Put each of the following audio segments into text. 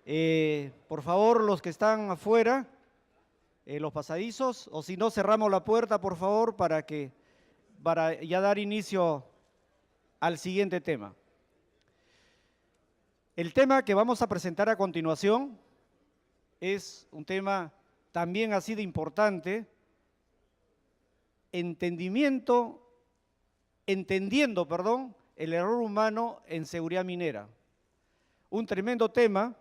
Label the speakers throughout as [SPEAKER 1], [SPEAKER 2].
[SPEAKER 1] Por favor, los que están afuera, los pasadizos, o si no, cerramos la puerta, por favor, para ya dar inicio al siguiente tema. El tema que vamos a presentar a continuación es un tema también así de importante, entendiendo, el error humano en seguridad minera. Un tremendo tema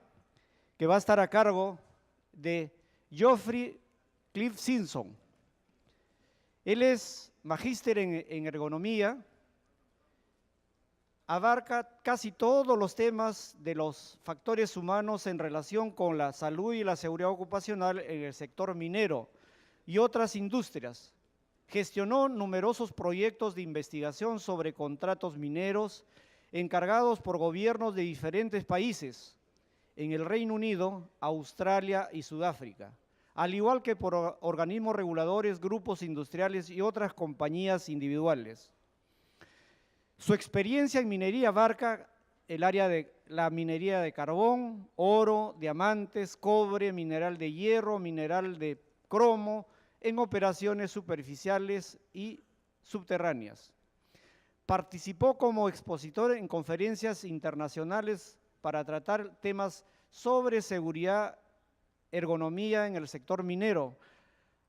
[SPEAKER 1] que va a estar a cargo de Geoffrey Simpson. Él es magíster en ergonomía, abarca casi todos los temas de los factores humanos en relación con la salud y la seguridad ocupacional en el sector minero y otras industrias. Gestionó numerosos proyectos de investigación sobre contratos mineros encargados por gobiernos de diferentes países, en el Reino Unido, Australia y Sudáfrica, al igual que por organismos reguladores, grupos industriales y otras compañías individuales. Su experiencia en minería abarca el área de la minería de carbón, oro, diamantes, cobre, mineral de hierro, mineral de cromo, en operaciones superficiales y subterráneas. Participó como expositor en conferencias internacionales para tratar temas sobre seguridad, ergonomía en el sector minero.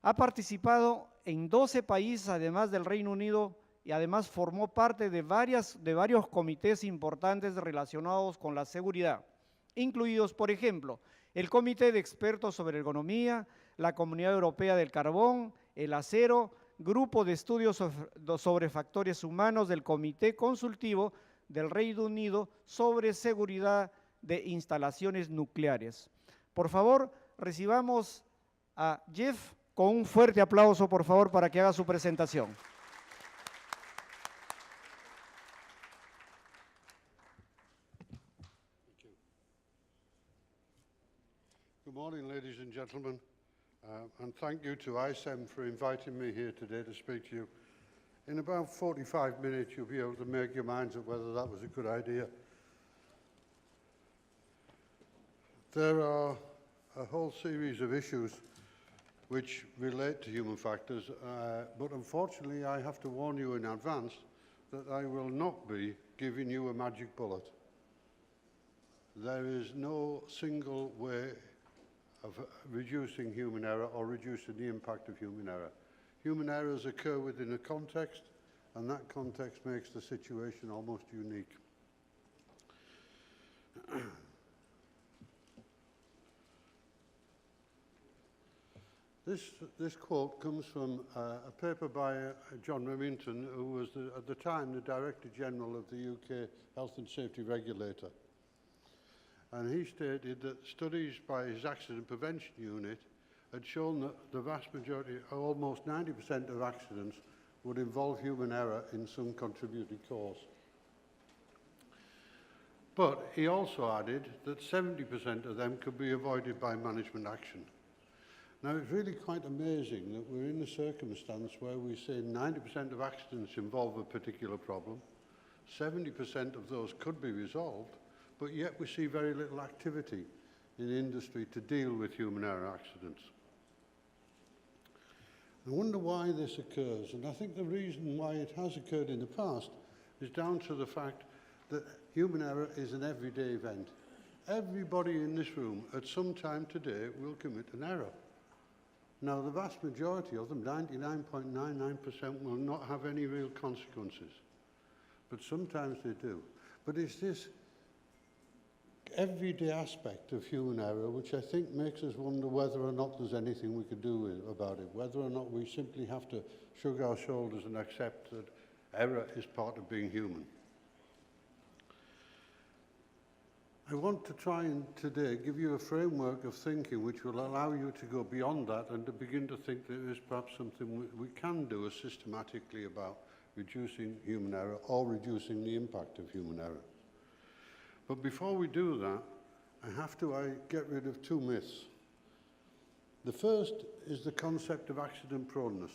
[SPEAKER 1] Ha participado en 12 países, además del Reino Unido, y además formó parte de varios comités importantes relacionados con la seguridad, incluidos, por ejemplo, el Comité de Expertos sobre Ergonomía, la Comunidad Europea del Carbón, el Acero, Grupo de Estudios sobre Factores Humanos del Comité Consultivo del Reino Unido sobre Seguridad de Instalaciones Nucleares. Por favor, recibamos a Jeff con un fuerte aplauso, por favor, para que haga su presentación.
[SPEAKER 2] Good morning, ladies and gentlemen, and thank you to ISEM for inviting me here today to speak to you. In about 45 minutes, you'll be able to make your minds up whether that was a good idea. There are a whole series of issues which relate to human factors, but unfortunately, I have to warn you in advance that I will not be giving you a magic bullet. There is no single way of reducing human error or reducing the impact of human error. Human errors occur within a context, and that context makes the situation almost unique. This quote comes from a paper by John Remington, who was at the time the Director General of the UK Health and Safety Regulator. And he stated that studies by his accident prevention unit had shown that the vast majority, almost 90% of accidents, would involve human error in some contributing cause. But he also added that 70% of them could be avoided by management action. Now, it's really quite amazing that we're in a circumstance where we say 90% of accidents involve a particular problem, 70% of those could be resolved, but yet we see very little activity in industry to deal with human error accidents. I wonder why this occurs, and I think the reason why it has occurred in the past is down to the fact that human error is an everyday event. Everybody in this room at some time today will commit an error. Now, the vast majority of them, 99.99%, will not have any real consequences, but sometimes they do. But it's this everyday aspect of human error which I think makes us wonder whether or not there's anything we could do about it, whether or not we simply have to shrug our shoulders and accept that error is part of being human. I want to try and today give you a framework of thinking which will allow you to go beyond that and to begin to think there is perhaps something we can do systematically about reducing human error or reducing the impact of human error. But before we do that, I have to get rid of two myths. The first is the concept of accident proneness.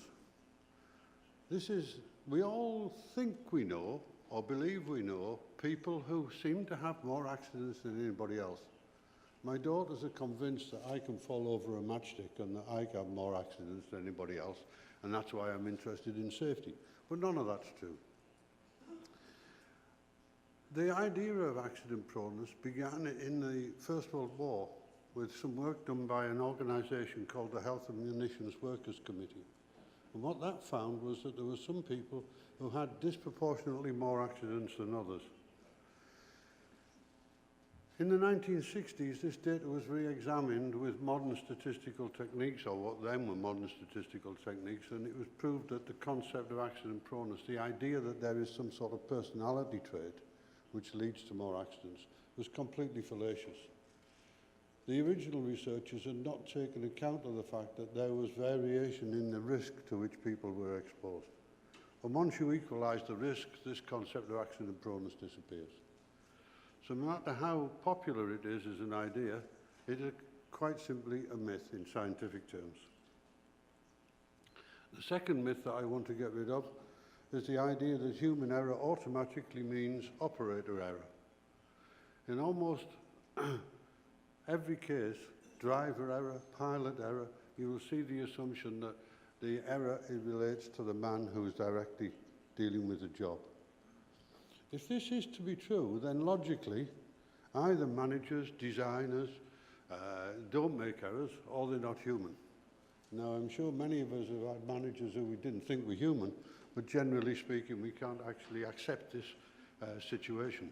[SPEAKER 2] We all think we know, or believe we know, people who seem to have more accidents than anybody else. My daughters are convinced that I can fall over a matchstick and that I have more accidents than anybody else, and that's why I'm interested in safety. But none of that's true. The idea of accident proneness began in the First World War with some work done by an organisation called the Health and Munitions Workers Committee. And what that found was that there were some people who had disproportionately more accidents than others. In the 1960s, this data was re-examined with modern statistical techniques, or what then were modern statistical techniques, and it was proved that the concept of accident proneness, the idea that there is some sort of personality trait which leads to more accidents, was completely fallacious. The original researchers had not taken account of the fact that there was variation in the risk to which people were exposed. And once you equalise the risk, this concept of accident proneness disappears. So no matter how popular it is as an idea, it is quite simply a myth in scientific terms. The second myth that I want to get rid of is the idea that human error automatically means operator error. In almost every case, driver error, pilot error, you will see the assumption that the error relates to the man who is directly dealing with the job. If this is to be true, then logically, either managers, designers don't make errors, or they're not human. Now, I'm sure many of us have had managers who we didn't think were human, but generally speaking, we can't actually accept this situation.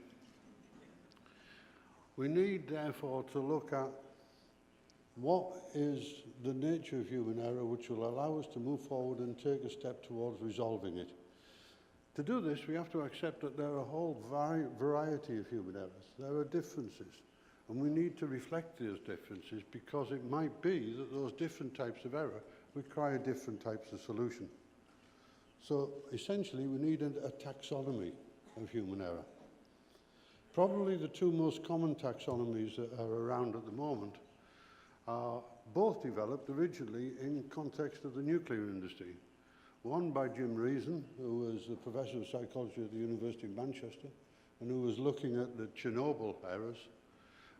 [SPEAKER 2] We need, therefore, to look at what is the nature of human error which will allow us to move forward and take a step towards resolving it. To do this, we have to accept that there are a whole variety of human errors. There are differences, and we need to reflect those differences because it might be that those different types of error require different types of solution. So essentially, we need a taxonomy of human error. Probably the two most common taxonomies that are around at the moment are both developed originally in context of the nuclear industry. One by Jim Reason, who was a professor of psychology at the University of Manchester, and who was looking at the Chernobyl errors,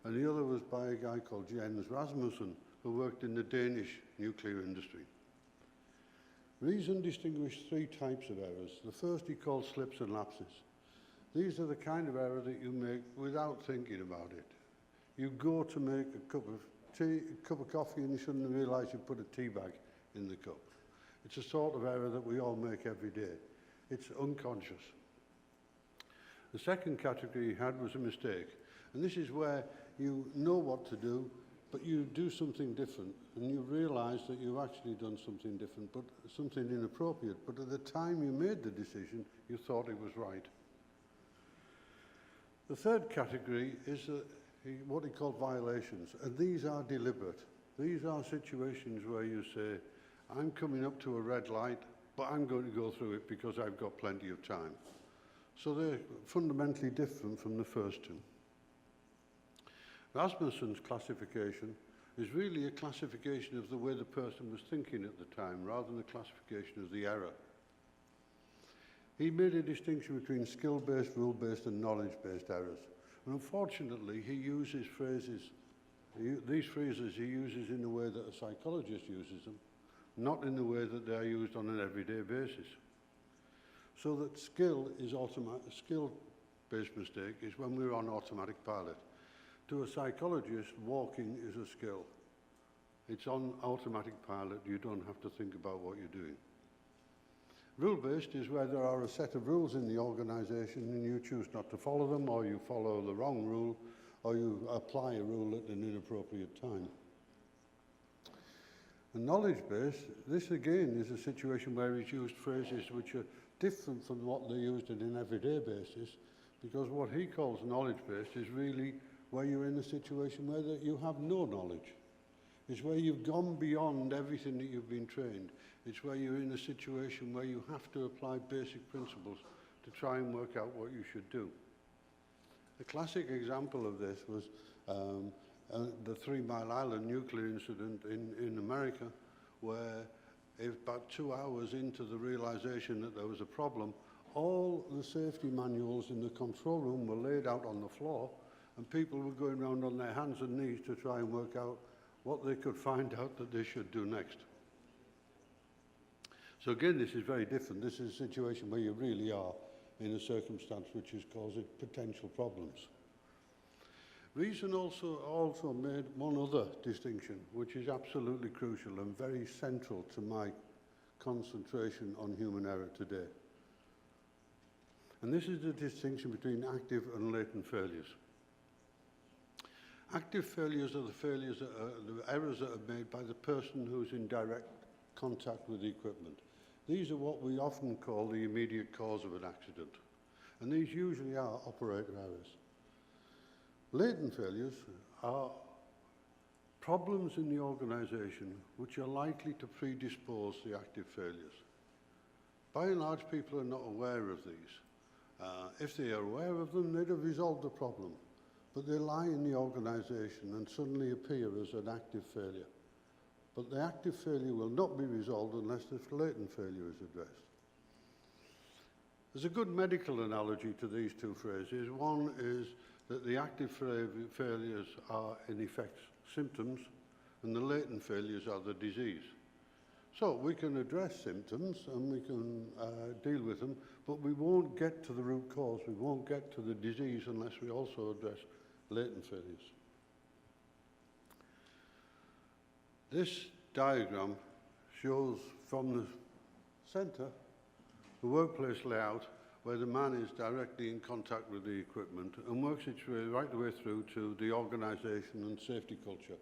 [SPEAKER 2] and the other was by a guy called Jens Rasmussen, who worked in the Danish nuclear industry. Reason distinguished three types of errors. The first he called slips and lapses. These are the kind of error that you make without thinking about it. You go to make a cup of coffee, and you suddenly realise you put a tea bag in the cup. It's a sort of error that we all make every day. It's unconscious. The second category he had was a mistake. And this is where you know what to do, but you do something different, and you realise that you've actually done something different, but something inappropriate. But at the time you made the decision, you thought it was right. The third category is what he called violations, and these are deliberate. These are situations where you say, I'm coming up to a red light, but I'm going to go through it because I've got plenty of time. So they're fundamentally different from the first two. Rasmussen's classification is really a classification of the way the person was thinking at the time, rather than a classification of the error. He made a distinction between skill-based, rule-based, and knowledge-based errors. And unfortunately, he uses phrases, these phrases he uses in the way that a psychologist uses them, not in the way that they are used on an everyday basis. So that skill-based mistake is when we're on automatic pilot. To a psychologist, walking is a skill. It's on automatic pilot. You don't have to think about what you're doing. Rule-based is where there are a set of rules in the organisation and you choose not to follow them, or you follow the wrong rule, or you apply a rule at an inappropriate time. And knowledge-based, this again is a situation where he's used phrases which are different from what they're used on an everyday basis, because what he calls knowledge-based is really where you're in a situation where you have no knowledge. It's where you've gone beyond everything that you've been trained. It's where you're in a situation where you have to apply basic principles to try and work out what you should do. A classic example of this was the 3 Mile Island nuclear incident in America, where about 2 hours into the realization that there was a problem, all the safety manuals in the control room were laid out on the floor, and people were going around on their hands and knees to try and work out what they could find out that they should do next. So again, this is very different. This is a situation where you really are in a circumstance which is causing potential problems. Reason also made one other distinction, which is absolutely crucial and very central to my concentration on human error today. And this is the distinction between active and latent failures. Active failures are the errors that are made by the person who's in direct contact with the equipment. These are what we often call the immediate cause of an accident. And these usually are operator errors. Latent failures are problems in the organisation which are likely to predispose the active failures. By and large, people are not aware of these. If they are aware of them, they'd have resolved the problem. But they lie in the organisation and suddenly appear as an active failure. But the active failure will not be resolved unless the latent failure is addressed. There's a good medical analogy to these two phrases. One is that the active failures are, in effect, symptoms, and the latent failures are the disease. So we can address symptoms and we can deal with them, but we won't get to the root cause. We won't get to the disease unless we also address latent failures. This diagram shows from the centre the workplace layout where the man is directly in contact with the equipment and works its way right the way through to the organisation and safety culture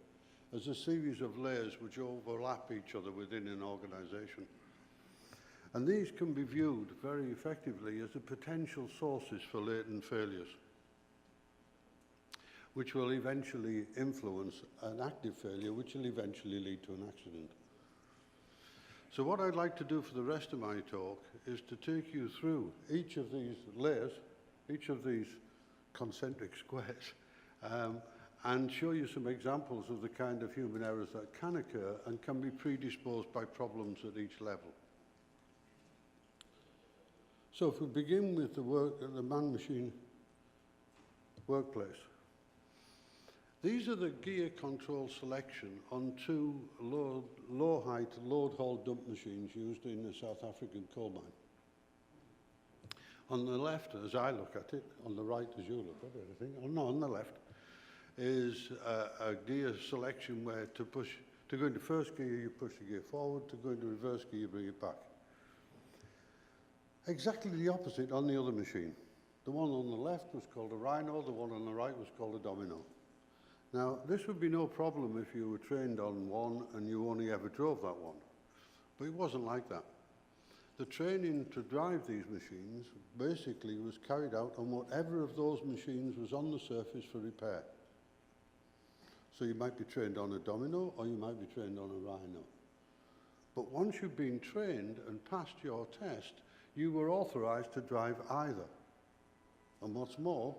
[SPEAKER 2] as a series of layers which overlap each other within an organisation. And these can be viewed very effectively as the potential sources for latent failures, which will eventually influence an active failure, which will eventually lead to an accident. So what I'd like to do for the rest of my talk is to take you through each of these layers, each of these concentric squares, and show you some examples of the kind of human errors that can occur and can be predisposed by problems at each level. So if we begin with the man-machine workplace. These are the gear control selection on two low-height load-haul dump machines used in the South African coal mine. On the left, as I look at it, on the right as you look at it, I think, oh no, on the left, is a gear selection where to go into first gear, you push the gear forward, to go into reverse gear, you bring it back. Exactly the opposite on the other machine. The one on the left was called a rhino, the one on the right was called a domino. Now, this would be no problem if you were trained on one and you only ever drove that one. But it wasn't like that. The training to drive these machines basically was carried out on whatever of those machines was on the surface for repair. So you might be trained on a domino or you might be trained on a rhino. But once you've been trained and passed your test, you were authorized to drive either. And what's more,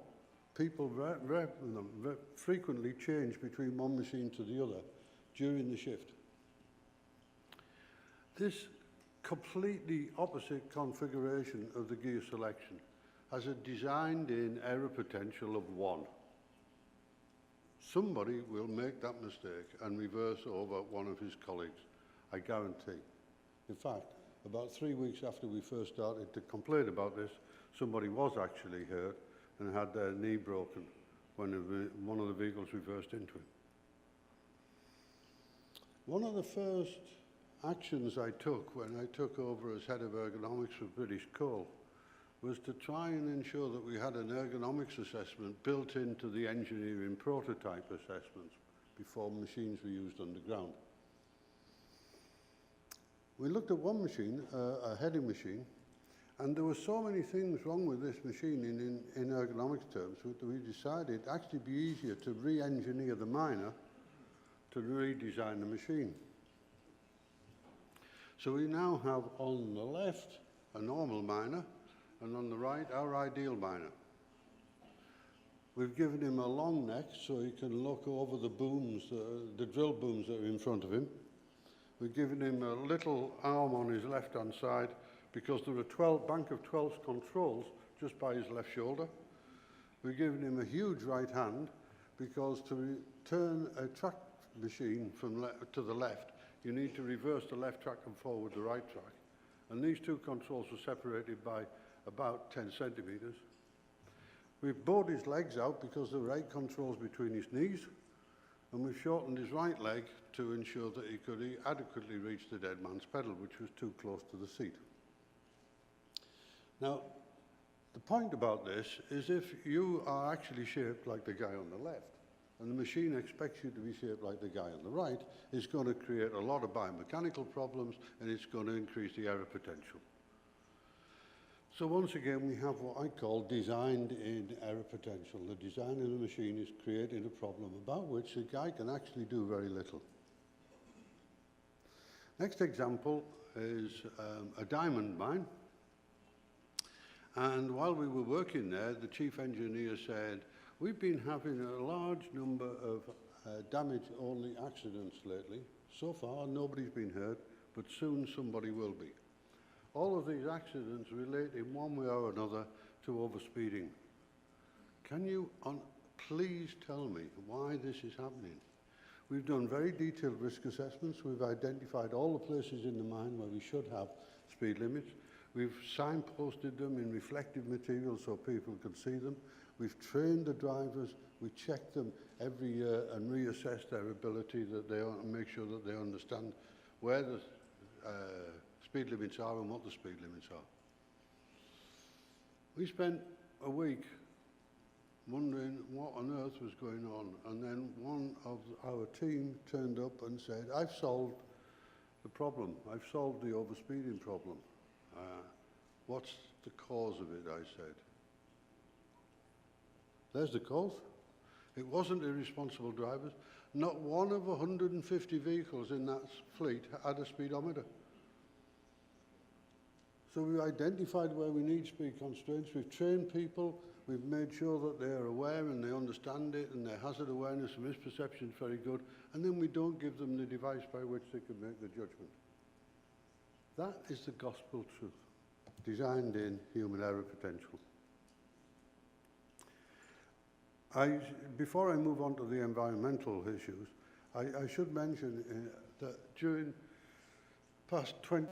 [SPEAKER 2] people frequently change between one machine to the other during the shift. This completely opposite configuration of the gear selection has a designed-in error potential of 1. Somebody will make that mistake and reverse over one of his colleagues, I guarantee. In fact, about 3 weeks after we first started to complain about this, somebody was actually hurt and had their knee broken when one of the vehicles reversed into him. One of the first actions I took when I took over as head of ergonomics for British Coal was to try and ensure that we had an ergonomics assessment built into the engineering prototype assessments before machines were used underground. We looked at one machine, a heading machine, and there were so many things wrong with this machine in ergonomics terms that we decided it'd actually be easier to re-engineer the miner to redesign the machine. So we now have on the left a normal miner and on the right our ideal miner. We've given him a long neck so he can look over the booms, the drill booms that are in front of him. We've given him a little arm on his left-hand side because there are a bank of 12 controls just by his left shoulder. we've given him a huge right hand because to turn a track machine from to the left, you need to reverse the left track and forward the right track. And these two controls are separated by about 10 centimetres. We've bowed his legs out because the right control's between his knees, and we've shortened his right leg to ensure that he could adequately reach the dead man's pedal, which was too close to the seat. Now, the point about this is if you are actually shaped like the guy on the left, and the machine expects you to be shaped like the guy on the right, it's going to create a lot of biomechanical problems, and it's going to increase the error potential. So once again, we have what I call designed-in error potential. The design of the machine is creating a problem about which the guy can actually do very little. Next example is a diamond mine. And while we were working there, the chief engineer said, we've been having a large number of damage-only accidents lately. So far, nobody's been hurt, but soon somebody will be. All of these accidents relate in one way or another to overspeeding. Can you please tell me why this is happening? We've done very detailed risk assessments. We've identified all the places in the mine where we should have speed limits. We've signposted them in reflective material so people can see them. We've trained the drivers. We check them every year and reassess their ability that they and make sure that they understand where the speed limits are and what the speed limits are. We spent a week wondering what on earth was going on, and then one of our team turned up and said, I've solved the problem. I've solved the overspeeding problem. What's the cause of it, I said. There's the cause. It wasn't irresponsible drivers. Not one of 150 vehicles in that fleet had a speedometer. So we've identified where we need speed constraints. We've trained people. We've made sure that they are aware and they understand it, and their hazard awareness and misperception is very good. And then we don't give them the device by which they can make the judgment. That is the gospel truth, designed in human error potential. Before I move on to the environmental issues, I should mention that during past 20